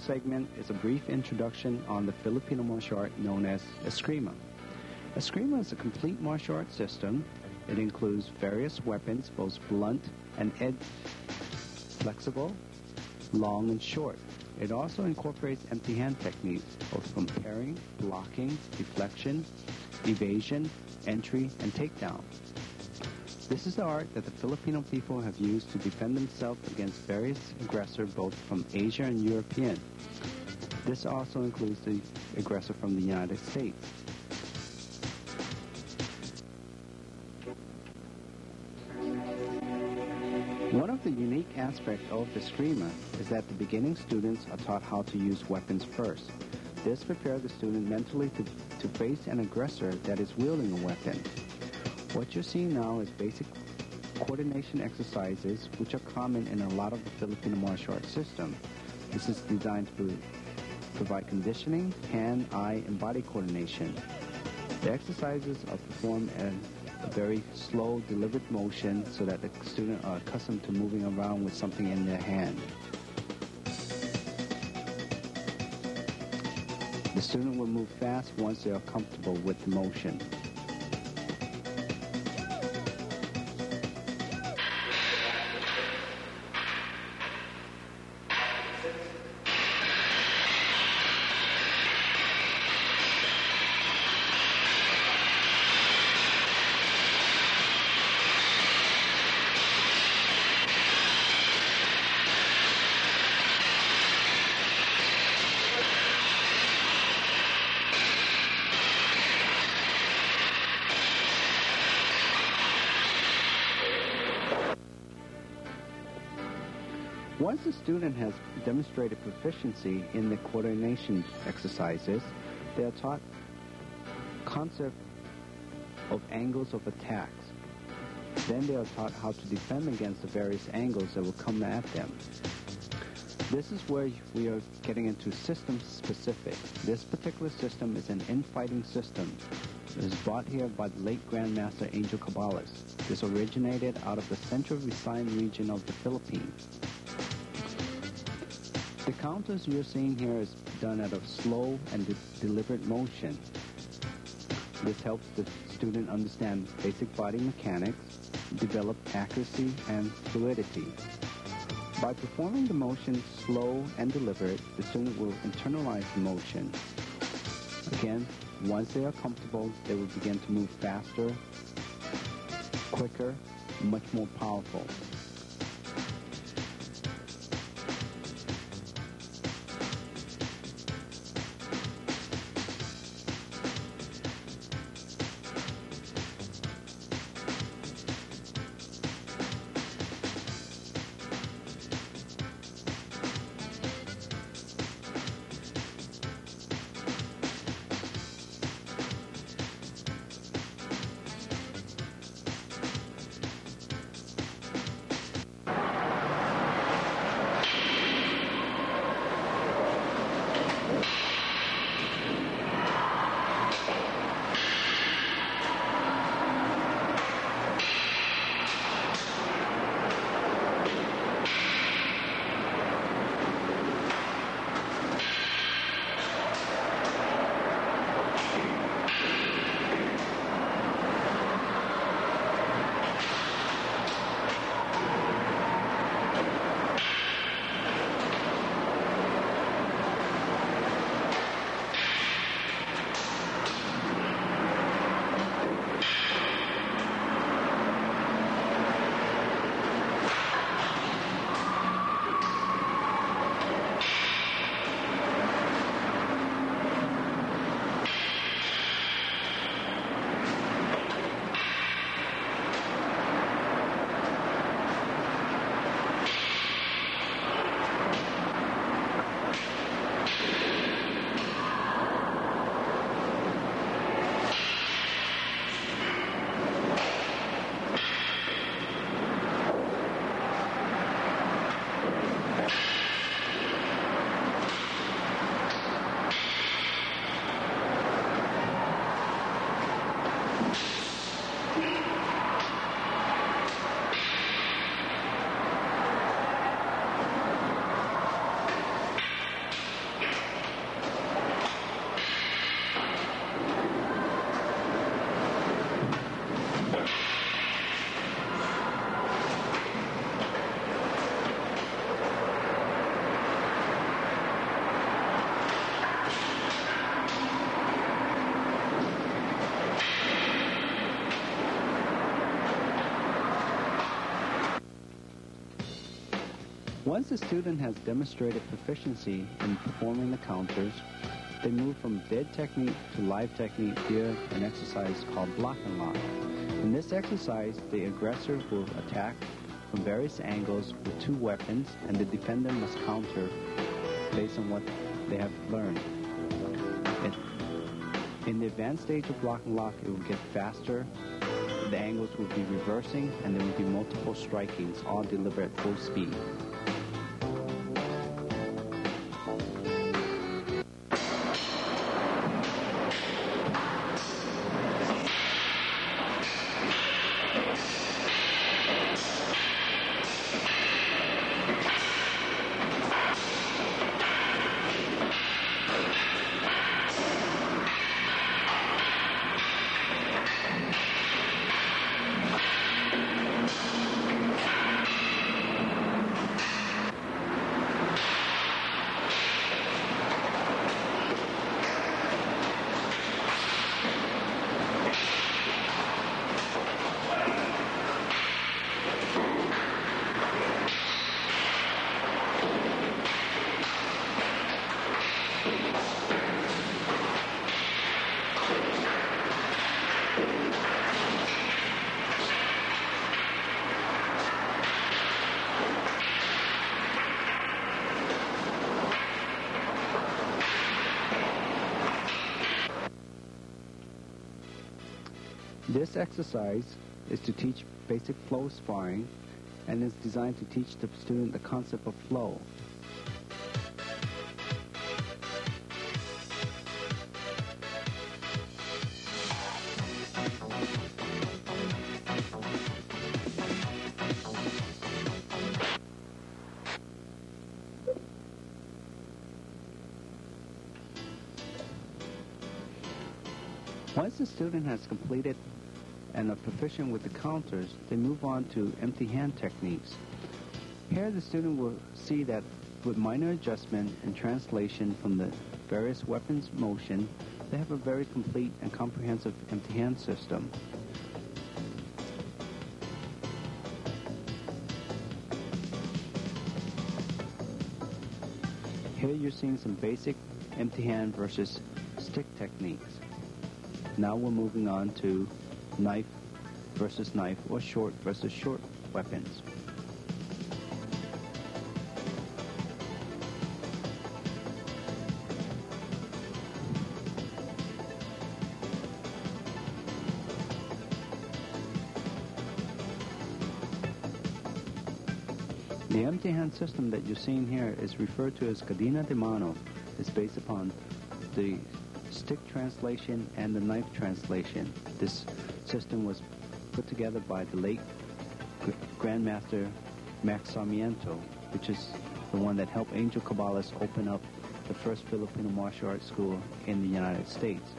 segment is a brief introduction on the Filipino martial art known as Escrima. Escrima is a complete martial art system. It includes various weapons, both blunt and edged, flexible, long and short. It also incorporates empty hand techniques, both from parrying, blocking, deflection, evasion, entry, and takedown. This is the art that the Filipino people have used to defend themselves against various aggressors, both from Asia and European. This also includes the aggressor from the United States. One of the unique aspects of the Eskrima is that the beginning students are taught how to use weapons first. This prepares the student mentally to face an aggressor that is wielding a weapon. What you're seeing now is basic coordination exercises which are common in a lot of the Filipino martial arts system. This is designed to provide conditioning, hand, eye, and body coordination. The exercises are performed in a very slow, deliberate motion so that the students are accustomed to moving around with something in their hand. The student will move fast once they are comfortable with the motion. Once the student has demonstrated proficiency in the coordination exercises, they are taught concept of angles of attacks. Then they are taught how to defend against the various angles that will come at them. This is where we are getting into system specific. This particular system is an infighting system. It was brought here by the late Grandmaster Angel Caballas. This originated out of the Central Visayas region of the Philippines. The counters you're seeing here is done at a slow and deliberate motion. This helps the student understand basic body mechanics, develop accuracy and fluidity. By performing the motion slow and deliberate, the student will internalize the motion. Again, once they are comfortable, they will begin to move faster, quicker, much more powerful. Once the student has demonstrated proficiency in performing the counters, they move from dead technique to live technique via an exercise called block and lock. In this exercise, the aggressor will attack from various angles with two weapons, and the defender must counter based on what they have learned. In the advanced stage of block and lock, it will get faster, the angles will be reversing, and there will be multiple strikings, all delivered at full speed. This exercise is to teach basic flow sparring and is designed to teach the student the concept of flow. Once the student has completed and are proficient with the counters, they move on to empty hand techniques. Here the student will see that with minor adjustment and translation from the various weapons motion, they have a very complete and comprehensive empty hand system. Here you're seeing some basic empty hand versus stick techniques. Now we're moving on to knife versus knife or short versus short weapons. The empty hand system that you're seeing here is referred to as cadena de mano. It's based upon the stick translation and the knife translation. This system was put together by the late Grandmaster Max Sarmiento, which is the one that helped Angel Cabales open up the first Filipino martial arts school in the United States.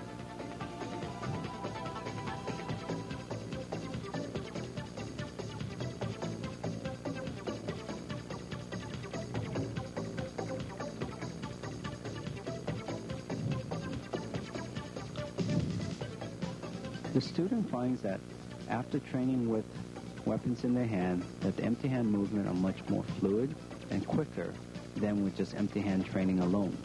The student finds that after training with weapons in their hand, that the empty hand movement are much more fluid and quicker than with just empty hand training alone.